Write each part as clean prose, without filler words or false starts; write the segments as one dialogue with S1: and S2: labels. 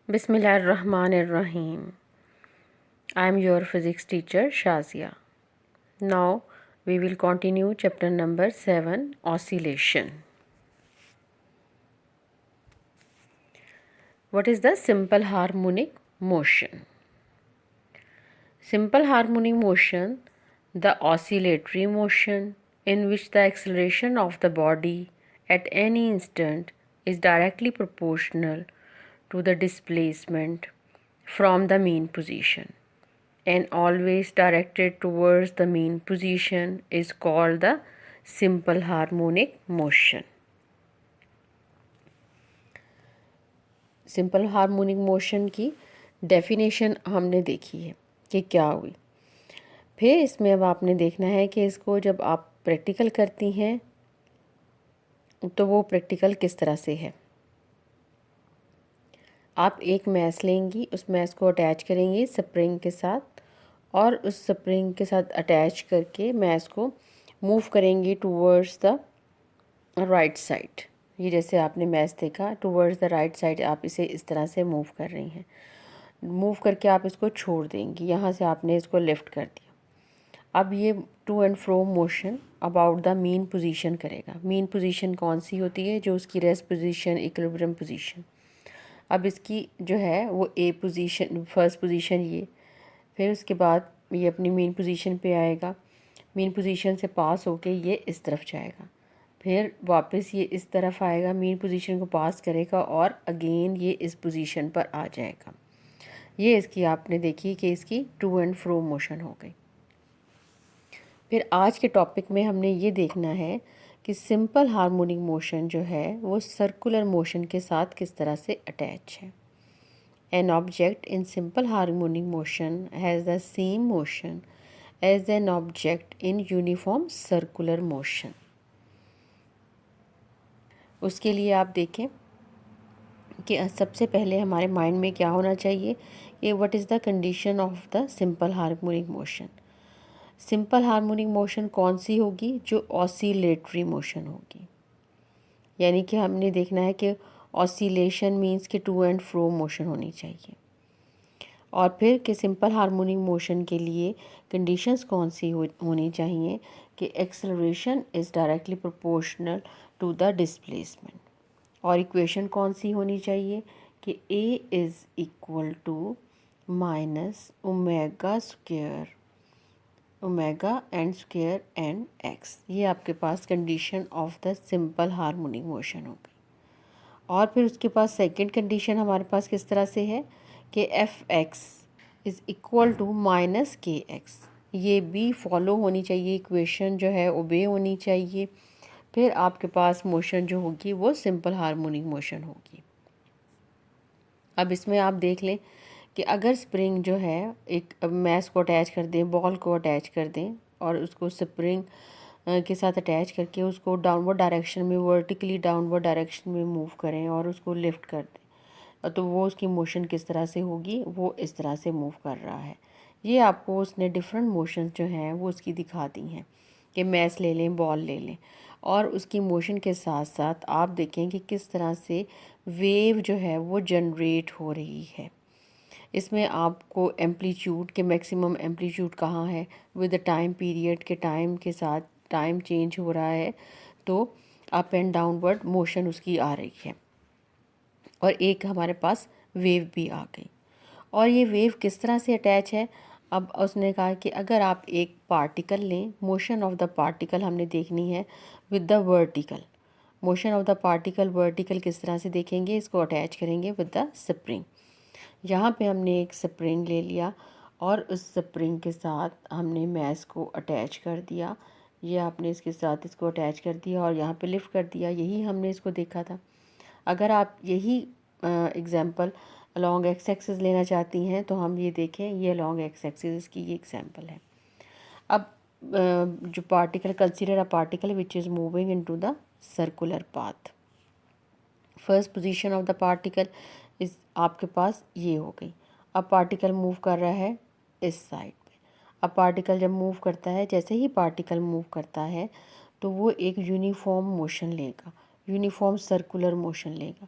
S1: Bismillahirrahmanirrahim. I am your physics teacher Shazia. Now we will continue chapter number 7, oscillation. What is the simple harmonic motion? Simple harmonic motion, the oscillatory motion in which the acceleration of the body at any instant is directly proportional to the displacement from the mean position and always directed towards the mean position is called the simple harmonic motion. Simple harmonic motion की definition हमने देखी है कि क्या हुई। फिर इसमें अब आपने देखना है कि इसको जब आप प्रैक्टिकल करती हैं तो वो प्रैक्टिकल किस तरह से है। आप एक मैस लेंगी, उस मैस को अटैच करेंगी स्प्रिंग के साथ और उस स्प्रिंग के साथ अटैच करके मैस को मूव करेंगी टूवर्ड्स द राइट साइड। ये जैसे आपने मैस देखा टूवर्ड्स द राइट साइड, आप इसे इस तरह से मूव कर रही हैं। मूव करके आप इसको छोड़ देंगी, यहाँ से आपने इसको लिफ्ट कर दिया। अब ये to and fro motion about the mean position करेगा। मीन पोजीशन कौन सी होती है? जो उसकी रेस्ट पोजीशन, इक्विलिब्रियम पोजीशन। अब इसकी जो है वो ए पोजीशन, फर्स्ट पोजीशन ये, फिर उसके बाद ये अपनी मीन पोजीशन पे आएगा। मीन पोजीशन से पास होके ये इस तरफ जाएगा, फिर वापस ये इस तरफ आएगा, मीन पोजीशन को पास करेगा और अगेन ये इस पोजीशन पर आ जाएगा। ये इसकी आपने देखी कि इसकी टू एंड फ्रो मोशन हो गई। फिर आज के टॉपिक में हमने ये देखना है कि सिंपल हार्मोनिक मोशन जो है वो सर्कुलर मोशन के साथ किस तरह से अटैच है। An object in simple harmonic motion has the same motion as an object in uniform circular motion. उसके लिए आप देखें कि सबसे पहले हमारे माइंड में क्या होना चाहिए कि what is the condition of the simple harmonic motion. Simple harmonic motion कौन सी होगी? जो ऑसिलेटरी मोशन होगी। यानी कि हमने देखना है कि ऑसिलेशन मींस कि टू एंड फ्रो मोशन होनी चाहिए। और फिर कि सिंपल हार्मोनिक मोशन के लिए कंडीशंस कौन सी होनी चाहिए कि acceleration is directly proportional to the displacement. और इक्वेशन कौन सी होनी चाहिए कि a is equal to minus omega square, omega and square and x. ये आपके पास condition of the simple harmonic motion हो गई। और फिर उसके पास सेकंड कंडीशन हमारे पास किस तरह से है कि F X is equal to minus K X. ये भी फॉलो होनी चाहिए, इक्वेशन जो है ओबे होनी चाहिए। फिर आपके पास मोशन जो होगी वो सिंपल हार्मोनिक मोशन होगी। अब इसमें आप देख लें कि अगर स्प्रिंग जो है एक मैस को अटैच कर दें, बॉल को अटैच कर दें और उसको स्प्रिंग के साथ अटैच करके उसको डाउनवर्ड डायरेक्शन में, वर्टिकली डाउनवर्ड डायरेक्शन में मूव करें और उसको लिफ्ट कर दें, तो वो उसकी मोशन किस तरह से होगी? वो इस तरह से मूव कर रहा है। ये आपको उसने डिफरेंट मोशंस जो हैं वो उसकी दिखा दी हैं कि मैस ले लें, बॉल ले लें, और उसकी मोशन के साथ साथ आप देखें कि किस तरह से वेव जो है वो जनरेट हो रही है। इसमें आपको एम्पलीट्यूड के मैक्सिमम एम्पलीट्यूड कहाँ है, विद द टाइम पीरियड के टाइम के साथ टाइम चेंज हो रहा है तो अप एंड डाउनवर्ड मोशन उसकी आ रही है। और एक हमारे पास वेव भी आ गई। और ये वेव किस तरह से अटैच है? अब उसने कहा कि अगर आप एक पार्टिकल लें, मोशन ऑफ द पार्टिकल हमने देखनी है with the vertical. Motion of the particle vertical किस तरह से देखेंगे? इसको अटैच करेंगे विद द स्प्रिंग। यहाँ पे हमने एक स्प्रिंग ले लिया और उस स्प्रिंग के साथ हमने मैस को अटैच कर दिया। ये आपने इसके साथ इसको अटैच कर दिया और यहाँ पे लिफ्ट कर दिया। यही हमने इसको देखा था। अगर आप यही एग्जांपल अलॉन्ग एक्स एक्सिस लेना चाहती हैं तो हम ये देखें, ये अलॉन्ग एक्स एक्सिस की ये एग्जांपल है। अब जो particle, consider a particle which is moving into the circular path. First position of the particle इस आपके पास ये हो गई। अब पार्टिकल मूव कर रहा है इस साइड पे। अब पार्टिकल जब मूव करता है, जैसे ही पार्टिकल मूव करता है तो वो एक यूनिफॉर्म मोशन लेगा, यूनिफॉर्म सर्कुलर मोशन लेगा।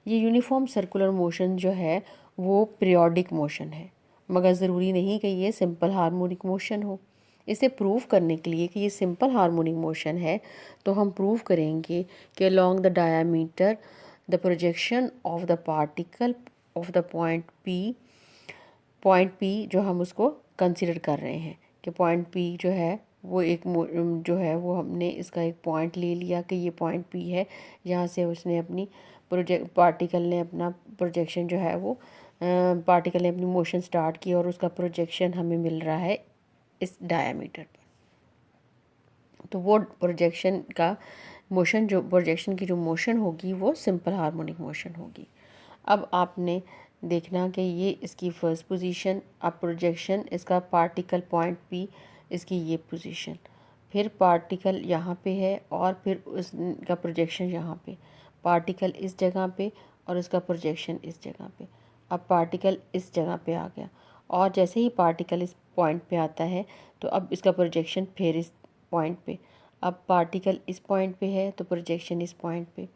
S1: ये यूनिफॉर्म सर्कुलर मोशन जो है वो पीरियोडिक मोशन है, मगर ज़रूरी नहीं कि ये सिंपल हार्मोनिक मोशन हो। इसे प्रूव करने के लिए कि ये सिंपल हार्मोनिक मोशन है, तो हम प्रूव करेंगे कि along the diameter the projection of the particle of the point P जो हम उसको कंसिडर कर रहे हैं कि पॉइंट पी जो है वो एक जो है वो हमने इसका एक पॉइंट ले लिया कि ये पॉइंट पी है, जहाँ से उसने अपनी पार्टिकल ने अपना प्रोजेक्शन जो है वो पार्टिकल ने अपनी मोशन स्टार्ट की और उसका प्रोजेक्शन हमें मिल रहा है इस डायामीटर पर। तो वो प्रोजेक्शन का मोशन, जो प्रोजेक्शन की जो मोशन होगी वो सिंपल हार्मोनिक मोशन होगी। अब आपने देखना कि ये इसकी फर्स्ट पोजीशन, अब प्रोजेक्शन इसका पार्टिकल पॉइंट पी, इसकी ये पोजीशन, फिर पार्टिकल यहाँ पे है और फिर उसका प्रोजेक्शन यहाँ पे, पार्टिकल इस जगह पे और उसका प्रोजेक्शन इस जगह पे। अब पार्टिकल इस जगह पे आ गया और जैसे ही पार्टिकल इस पॉइंट पे आता है तो अब इसका प्रोजेक्शन फिर इस पॉइंट पे। अब पार्टिकल इस पॉइंट पे है तो प्रोजेक्शन इस पॉइंट पे,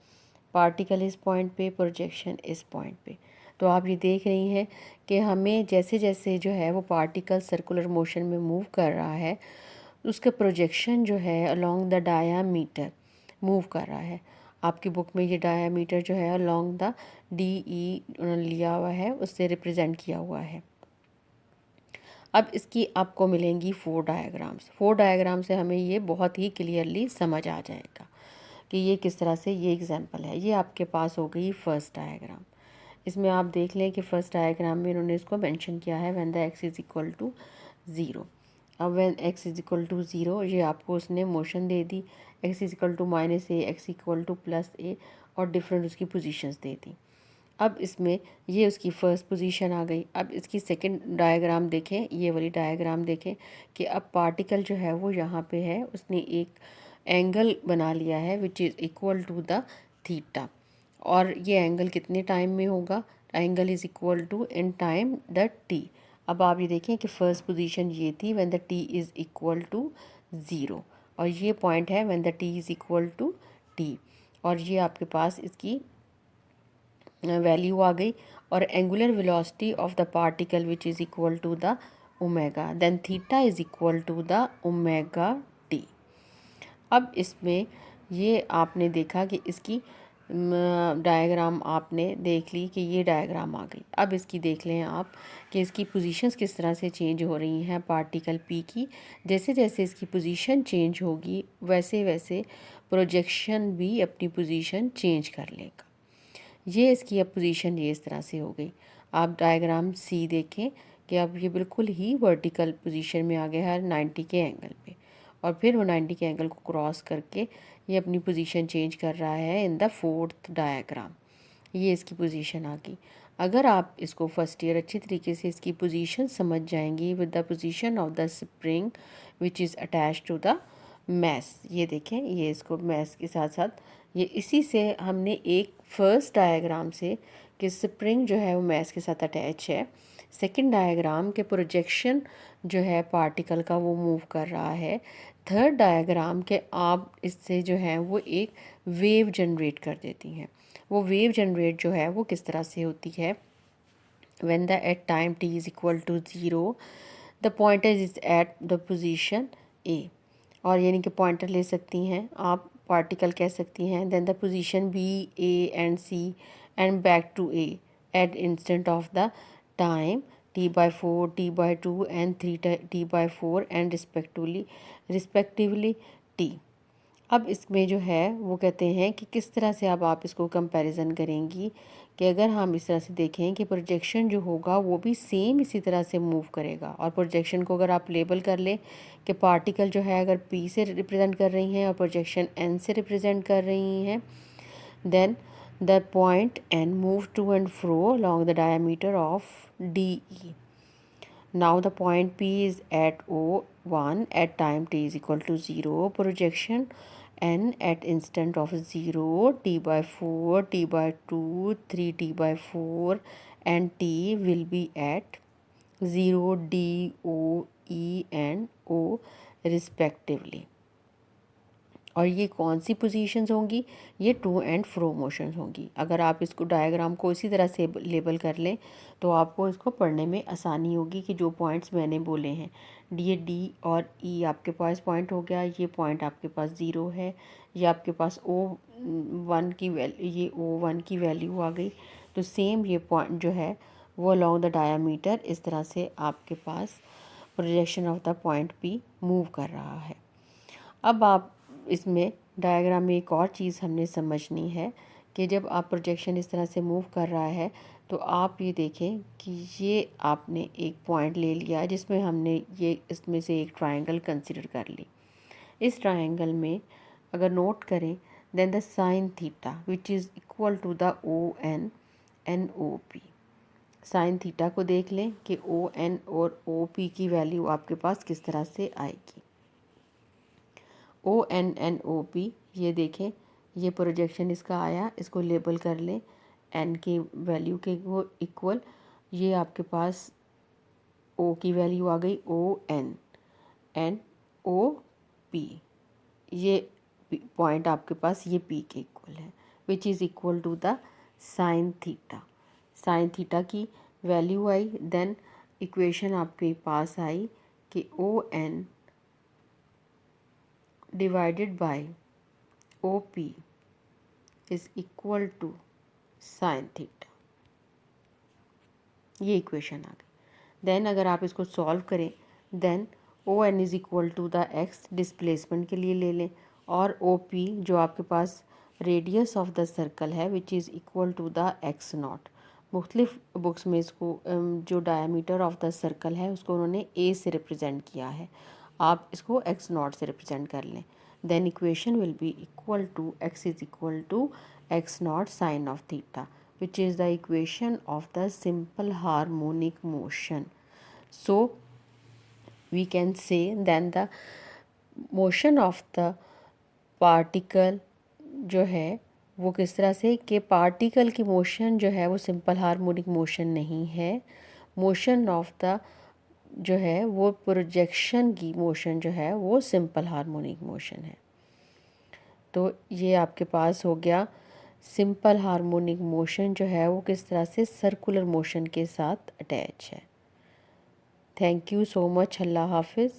S1: पार्टिकल इस पॉइंट पे, प्रोजेक्शन इस पॉइंट पे। तो आप ये देख रही हैं कि हमें जैसे जैसे जो है वो पार्टिकल सर्कुलर मोशन में मूव कर रहा है, उसका प्रोजेक्शन जो है अलोंग द डायामीटर मूव कर रहा है। आपकी बुक में ये डायामीटर जो है अलोंग द DE लिया हुआ है, उससे रिप्रेजेंट किया हुआ है। अब इसकी आपको मिलेंगी 4 डायग्राम्स। 4 डायग्राम से हमें ये बहुत ही क्लियरली समझ आ जाएगा कि ये किस तरह से ये एग्जांपल है। ये आपके पास हो गई फर्स्ट डायग्राम। इसमें आप देख लें कि फर्स्ट डायग्राम में इन्होंने इसको मेंशन किया है when the x is equal to 0। अब when x is equal to 0 ये आपको उसने मोशन दे दी, x is equal to -a, x equal to +a और डिफरेंट उसकी पोजीशंस दे दी। अब इसमें ये उसकी फ़र्स्ट पोजीशन आ गई। अब इसकी सेकंड डायग्राम देखें, ये वाली डायग्राम देखें कि अब पार्टिकल जो है वो यहाँ पे है, उसने एक एंगल बना लिया है which is equal to the theta, और ये एंगल कितने टाइम में होगा, angle is equal to in time the t। अब आप ये देखें कि फ़र्स्ट पोजीशन ये थी when the t is equal to 0 और ये पॉइंट है when the t is equal to t, और ये आपके पास इसकी वैल्यू आ गई और angular velocity of the particle which is equal to the omega, then theta is equal to the omega t। अब इसमें ये आपने देखा कि इसकी डायग्राम आपने देख ली कि ये डायग्राम आ गई। अब इसकी देख लें आप कि इसकी पोजीशंस किस तरह से चेंज हो रही हैं पार्टिकल P की। जैसे जैसे इसकी पोजीशन चेंज होगी वैसे वैसे प्रोजेक्शन भी अपनी पोजीशन चेंज कर लेगा। ये इसकी अब पोजीशन ये इस तरह से हो गई। आप डायग्राम C देखें कि अब ये बिल्कुल ही वर्टिकल पोजीशन में आ गया है 90 के एंगल पे, और फिर वो 90 के एंगल को क्रॉस करके ये अपनी पोजीशन चेंज कर रहा है इन द फोर्थ डायग्राम। ये इसकी पोजीशन आ गई। अगर आप इसको फर्स्ट ईयर अच्छी तरीके से इसकी पोजीशन समझ जाएंगी with the position of the spring which is attach to the mass, ये देखें ये इसको मैस के साथ साथ ये इसी से हमने एक फर्स्ट डायग्राम से कि स्प्रिंग जो है वो मैस के साथ अटैच है, सेकंड डायग्राम के प्रोजेक्शन जो है पार्टिकल का वो मूव कर रहा है, थर्ड डायग्राम के आप इससे जो है वो एक वेव जनरेट कर देती हैं। वो वेव जनरेट जो है वो किस तरह से होती है, when the at time t is equal to 0 the pointer is at the position A, और यानी कि पॉइंटर ले सकती हैं आप, पार्टिकल कह सकती हैं, then the position B, A and C and back to A at instant of the time t/4, t/2 and 3t/4 and respectively t। अब इसमें जो है वो कहते हैं कि किस तरह से अब आप इसको कंपैरिजन करेंगी कि अगर हम इस तरह से देखें कि प्रोजेक्शन जो होगा वो भी सेम इसी तरह से मूव करेगा, और प्रोजेक्शन को अगर आप लेबल कर लें कि पार्टिकल जो है अगर P से रिप्रेजेंट कर रही हैं और प्रोजेक्शन N से रिप्रेजेंट कर रही हैं, then the point N move to and fro along the diameter of DE. Now the point P is at O1 at time t is equal to 0, projection N at instant of 0, t/4, t/2, 3t/4 and t will be at 0, D, O, E and O respectively. और ये कौन सी positions होंगी, ये to and fro motions होंगी। अगर आप इसको diagram को इसी तरह से लेबल कर लें तो आपको इसको पढ़ने में आसानी होगी कि जो पॉइंट्स मैंने बोले हैं, ये डी और ई आपके पास पॉइंट हो गया, ये पॉइंट आपके पास 0 है, ये आपके पास O1 की वैल्यू, ये O1 की वैल्यू आ गई। तो सेम ये पॉइंट जो है वो अलॉन्ग द डायामीटर इस तरह से आपके पास projection of the point P move कर रहा है। अब आप इसमें डायग्राम में एक और चीज़ हमने समझनी है कि जब आप प्रोजेक्शन इस तरह से मूव कर रहा है तो आप ये देखें कि ये आपने एक पॉइंट ले लिया जिसमें हमने ये इसमें से एक ट्रायंगल कंसीडर कर ली। इस ट्रायंगल में अगर नोट करें, then the sine theta which is equal to the ON sine theta को देख लें कि ON और OP की वैल्यू आपके पास किस तरह से आएगी। ON ये देखें, ये प्रोजेक्शन इसका आया, इसको लेबल कर लें N की वैल्यू के वो इक्वल, ये आपके पास O की वैल्यू आ गई OP, ये पॉइंट आपके पास ये P के इक्वल है, which is equal to the sine theta की वैल्यू आई। देन इक्वेशन आपके पास आई कि ON divided by OP is equal to sine theta, ये इक्वेशन आ गई। देन अगर आप इसको सॉल्व करें, then ON is equal to the x displacement के लिए ले लें, और OP जो आपके पास रेडियस ऑफ द सर्कल है which is equal to the x0। मुख्तलिफ बुक्स में इसको जो डायमीटर ऑफ द सर्कल है उसको उन्होंने a से रिप्रेजेंट किया है, आप इसको x0 से रिप्रेजेंट कर लें। Then equation will be equal to x is equal to x0 sine of theta, which is the equation of the simple harmonic motion. So we can say then the motion of the particle जो है वो किस तरह से कि particle की motion जो है वो सिंपल हार्मोनिक मोशन नहीं है, मोशन ऑफ द जो है वो प्रोजेक्शन की मोशन जो है वो सिंपल हार्मोनिक मोशन है। तो ये आपके पास हो गया सिंपल हार्मोनिक मोशन जो है वो किस तरह से सर्कुलर मोशन के साथ अटैच है। Thank you so much. अल्लाह हाफिज़।